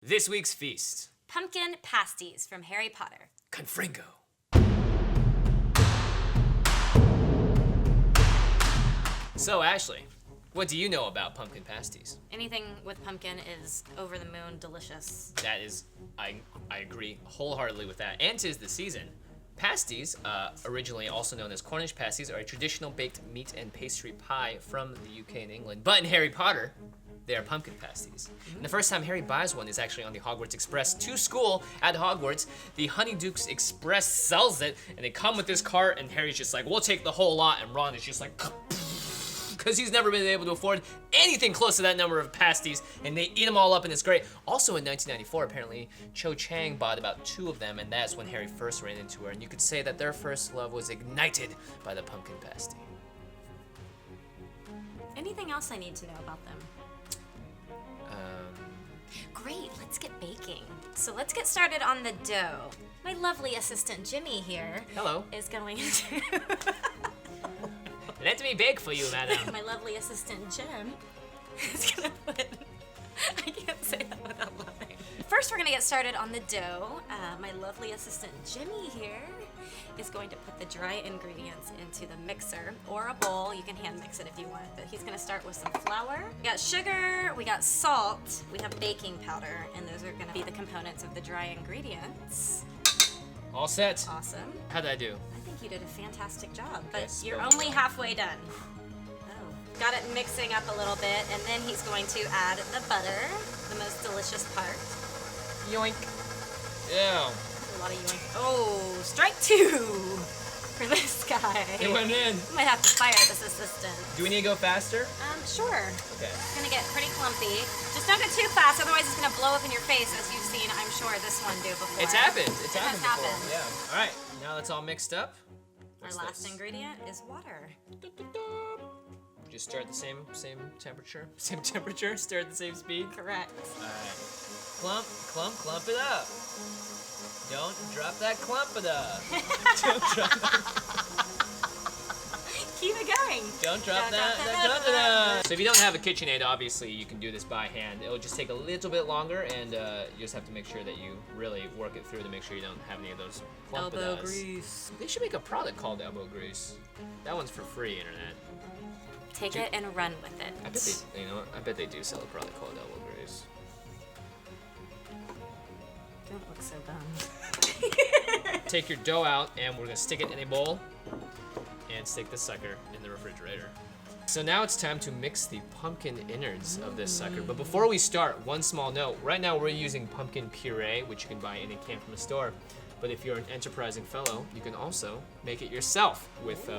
This week's feast. Pumpkin pasties from Harry Potter. Confringo. So, Ashley, what do you know about pumpkin pasties? Anything with pumpkin is over the moon delicious. That is, I agree wholeheartedly with that. And 'tis the season. Pasties, originally also known as Cornish pasties, are a traditional baked meat and pastry pie from the UK and England. But in Harry Potter, they are pumpkin pasties. And the first time Harry buys one is actually on the Hogwarts Express to school at Hogwarts. The Honeydukes Express sells it, and they come with this cart, and Harry's just like, we'll take the whole lot, and Ron is just like, because he's never been able to afford anything close to that number of pasties, and they eat them all up, and it's great. Also in 1994, apparently, Cho Chang bought about 2 of them, and that's when Harry first ran into her, and you could say that their first love was ignited by the pumpkin pasty. Anything else I need to know about them? Great, let's get baking. So let's get started on the dough. My lovely assistant Jimmy here Hello. is going to... Let me bake for you, madam. My lovely assistant Jim is gonna put... I can't say that without laughing. First, we're gonna get started on the dough. My lovely assistant Jimmy here is going to put the dry ingredients into the mixer or a bowl. You can hand mix it if you want, but he's gonna start with some flour. We got sugar, we got salt, we have baking powder, and those are gonna be the components of the dry ingredients. All set. Awesome. How'd I do? I think you did a fantastic job, but Yes, you're well only halfway done. Oh. Got it mixing up a little bit, and then he's going to add the butter, the most delicious part. Yoink. Yeah. A lot of yoink. Oh, strike 2 for this guy. It went in. I might have to fire this assistant. Do we need to go faster? Sure. Okay. It's gonna get pretty clumpy. Just don't go too fast, otherwise it's gonna blow up in your face, as you've seen, I'm sure, this one do before. It's happened. It happened has before. happened. Yeah. All right. Now that's all mixed up. Our What's last this? ingredient is water. Just stir at the same temperature. Same temperature. Stir at the same speed. Correct. All right. Clump it up. Don't drop that clump it up. Don't drop that. Keep it going. Don't drop that clump it up. So if you don't have a KitchenAid, obviously you can do this by hand. It'll just take a little bit longer, and you just have to make sure that you really work it through to make sure you don't have any of those clump Elbow grease. They should make a product called elbow grease. That one's for free, internet. Take it and run with it. I bet they, I bet they do sell a product called elbow grease. Don't look so dumb. Take your dough out, and we're gonna stick it in a bowl and stick the sucker in the refrigerator. So now it's time to mix the pumpkin innards of this sucker. But before we start, one small note. Right now we're using pumpkin puree, which you can buy any can from a store. But if you're an enterprising fellow, you can also make it yourself with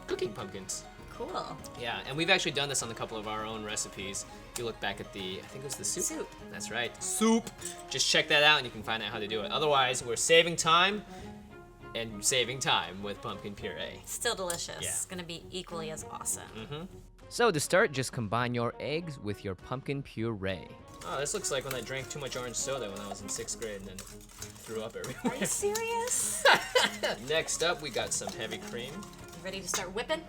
cooking pumpkins. Cool. Yeah, and we've actually done this on a couple of our own recipes. If you look back at the, I think it was the soup. Soup. That's right, soup. Just check that out and you can find out how to do it. Otherwise, we're saving time and saving time with pumpkin puree. Still delicious. Yeah. It's gonna be equally as awesome. So to start, just combine your eggs with your pumpkin puree. Oh, this looks like when I drank too much orange soda when I was in 6th grade and then threw up everywhere. Are you serious? Next up, we got some heavy cream. You ready to start whipping?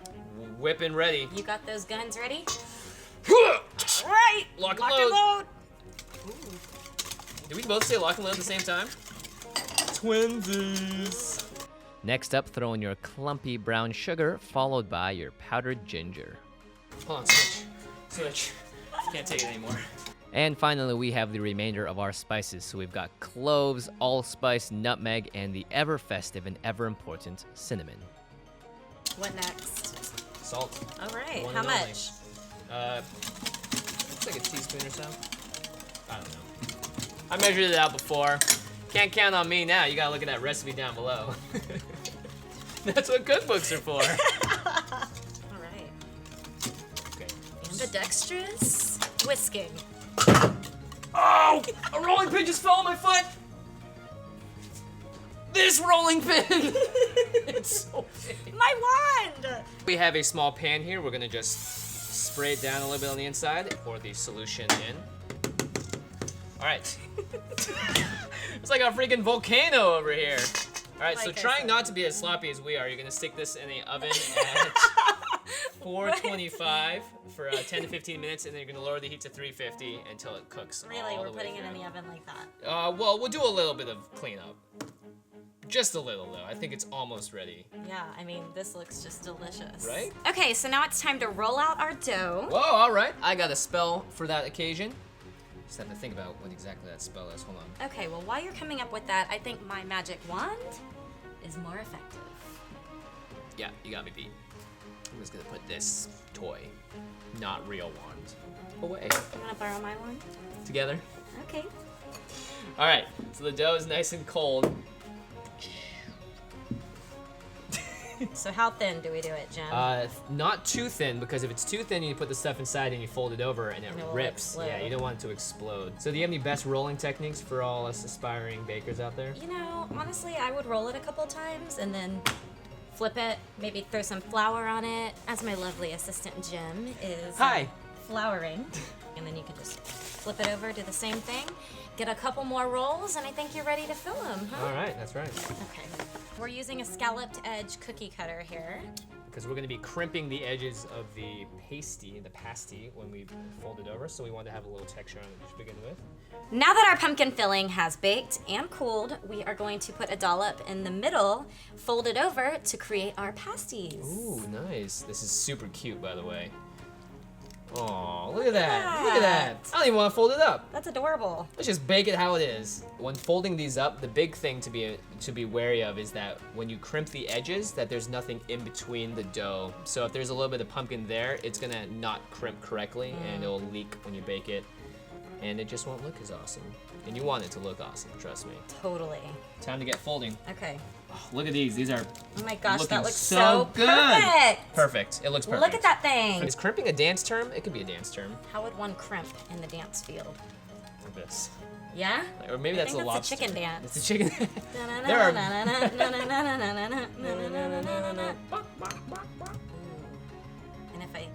Whipping ready. You got those guns ready? Right. Right. Lock and and load. Did we both say lock and load at the same time? Twinsies. Next up, throw in your clumpy brown sugar, followed by your powdered ginger. Hold on, switch. Can't take it anymore. And finally, we have the remainder of our spices. So we've got cloves, allspice, nutmeg, and the ever festive and ever important cinnamon. What next? Salt. All right. One How and only. much? Looks like a teaspoon or so. I don't know. I measured it out before. Can't count on me now. You gotta look at that recipe down below. That's what cookbooks are for. All right. Okay. Ambidextrous whisking. Oh! A rolling pin just fell on my foot! This rolling pin! It's so big. My wand! We have a small pan here. We're gonna just spray it down a little bit on the inside, pour the solution in. All right. It's like a freaking volcano over here. All right, so Like I trying said. not to be as sloppy as we are, you're gonna stick this in the oven at 425 for 10 to 15 minutes, and then you're gonna lower the heat to 350 until it cooks. Really, all we're the way putting it through. in the oven like that. Well, we'll do a little bit of cleanup. Just a little, though. I think it's almost ready. Yeah, I mean, this looks just delicious. Right? Okay, so now it's time to roll out our dough. Whoa, all right. I got a spell for that occasion. Just have to think about what exactly that spell is. Hold on. Okay, well, while you're coming up with that, I think my magic wand is more effective. Yeah, you got me beat. I'm just gonna put this toy, not real wand, away. You wanna borrow my wand? Together. Okay. All right, so the dough is nice and cold. So how thin do we do it, Jim? Not too thin, because if it's too thin, you put the stuff inside and you fold it over and it And it will rips. explode. Yeah, you don't want it to explode. So do you have any best rolling techniques for all us aspiring bakers out there? You know, honestly, I would roll it a couple times and then flip it, maybe throw some flour on it, as my lovely assistant Jim is Hi. flouring. And then you can just flip it over, do the same thing, get a couple more rolls, and I think you're ready to fill them, huh? All right, that's right. Okay. We're using a scalloped edge cookie cutter here. Because we're gonna be crimping the edges of the pasty, when we fold it over, so we want to have a little texture on it to begin with. Now that our pumpkin filling has baked and cooled, we are going to put a dollop in the middle, fold it over to create our pasties. Ooh, nice. This is super cute, by the way. Oh, look at that. Look at that. I don't even want to fold it up. That's adorable. Let's just bake it how it is. When folding these up, the big thing to be wary of is that when you crimp the edges, that there's nothing in between the dough. So if there's a little bit of pumpkin there, it's gonna not crimp correctly and it'll leak when you bake it. And it just won't look as awesome. And you want it to look awesome, trust me. Totally. Time to get folding. Okay. Oh, look at these. These are Oh my gosh, looking that looks so good. perfect. Perfect. It looks perfect. Look at that thing. Is crimping a dance term? It could be a dance term. How would one crimp in the dance field? Like this. Yeah? Or maybe I that's think a that's lobster. a chicken dance. It's a chicken. There are. And if I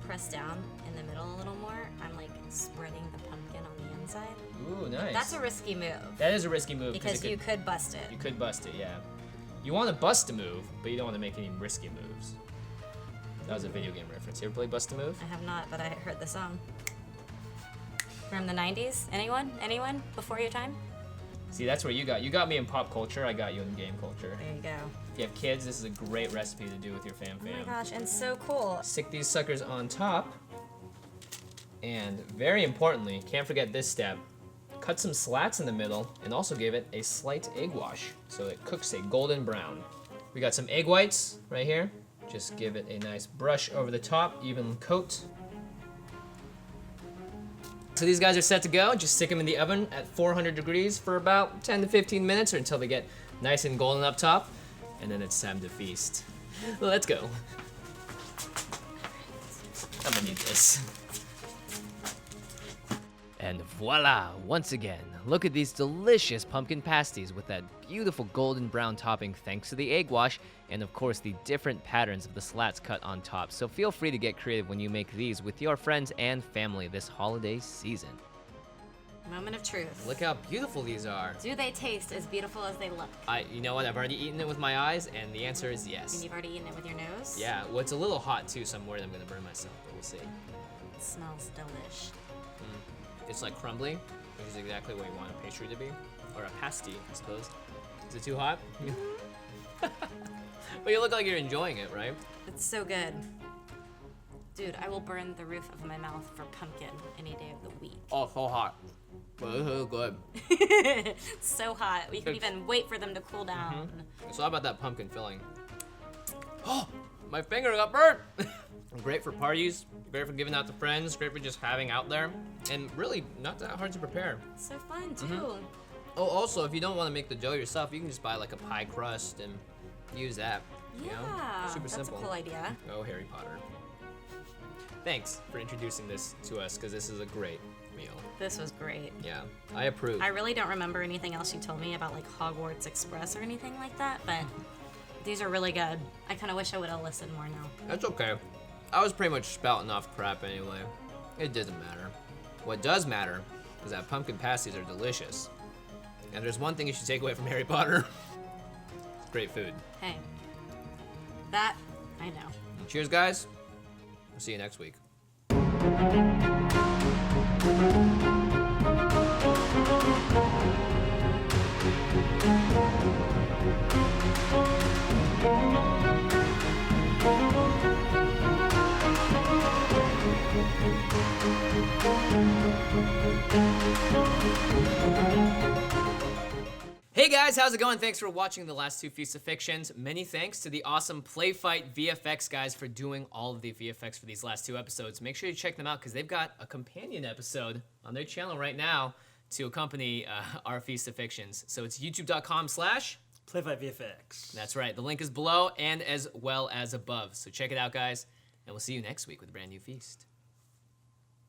press down in the middle a little more, I'm like spreading the pumpkin on the inside. Ooh, nice. That's a risky move. That is a risky move Because you could bust it. You could bust it, yeah. You want to bust a move, but you don't want to make any risky moves. That was a video game reference. You ever play Bust a Move? I have not, but I heard the song. From the 90s? Anyone? Anyone? Before your time? See, that's where you got me in pop culture. I got you in game culture. There you go. If you have kids, this is a great recipe to do with your fam. Oh my gosh, and so cool. Stick these suckers on top. And very importantly, can't forget this step. Cut some slats in the middle and also give it a slight egg wash so it cooks a golden brown. We got some egg whites right here. Just give it a nice brush over the top, even coat. So these guys are set to go. Just stick them in the oven at 400 degrees for about 10 to 15 minutes or until they get nice and golden up top. And then it's time to feast. Let's go. I'm gonna need this. And voila, once again, look at these delicious pumpkin pasties with that beautiful golden brown topping thanks to the egg wash and of course the different patterns of the slats cut on top. So feel free to get creative when you make these with your friends and family this holiday season. Moment of truth. Look how beautiful these are. Do they taste as beautiful as they look? You know what, I've already eaten it with my eyes and the answer is And yes. you've already eaten it with your nose? Yeah, well it's a little hot too, so I'm worried I'm gonna burn myself, but we'll see. It smells delish. It's like crumbly, which is exactly what you want a pastry to be. Or a pasty, I suppose. Is it too hot? But you look like you're enjoying it, right? It's so good. Dude, I will burn the roof of my mouth for pumpkin any day of the week. Oh, so hot. But this is good. It's so hot. We can even wait for them to cool down. So how about that pumpkin filling? Oh, my finger got burnt! Great for parties, great for giving out to friends, great for just having out there, and really not that hard to prepare. It's so fun too. Oh, also, if you don't want to make the dough yourself, you can just buy like a pie crust and use that. You know? Yeah, Super that's simple. a cool idea. Oh, Harry Potter. Thanks for introducing this to us, because this is a great meal. This was great. Yeah, I approve. I really don't remember anything else you told me about like Hogwarts Express or anything like that, but these are really good. I kind of wish I would have listened more now. That's okay. I was pretty much spouting off crap anyway. It doesn't matter. What does matter is that pumpkin pasties are delicious. And there's one thing you should take away from Harry Potter. It's great food. Hey, that I know. Cheers, guys. We'll see you next week. Hey guys, how's it going? Thanks for watching the last two Feast of Fictions. Many thanks to the awesome Play Fight VFX guys for doing all of the VFX for these last two episodes. Make sure you check them out because they've got a companion episode on their channel right now to accompany our Feast of Fictions. So it's youtube.com/PlayFightVFX. That's right. The link is below and as well as above. So check it out, guys, and we'll see you next week with a brand new feast.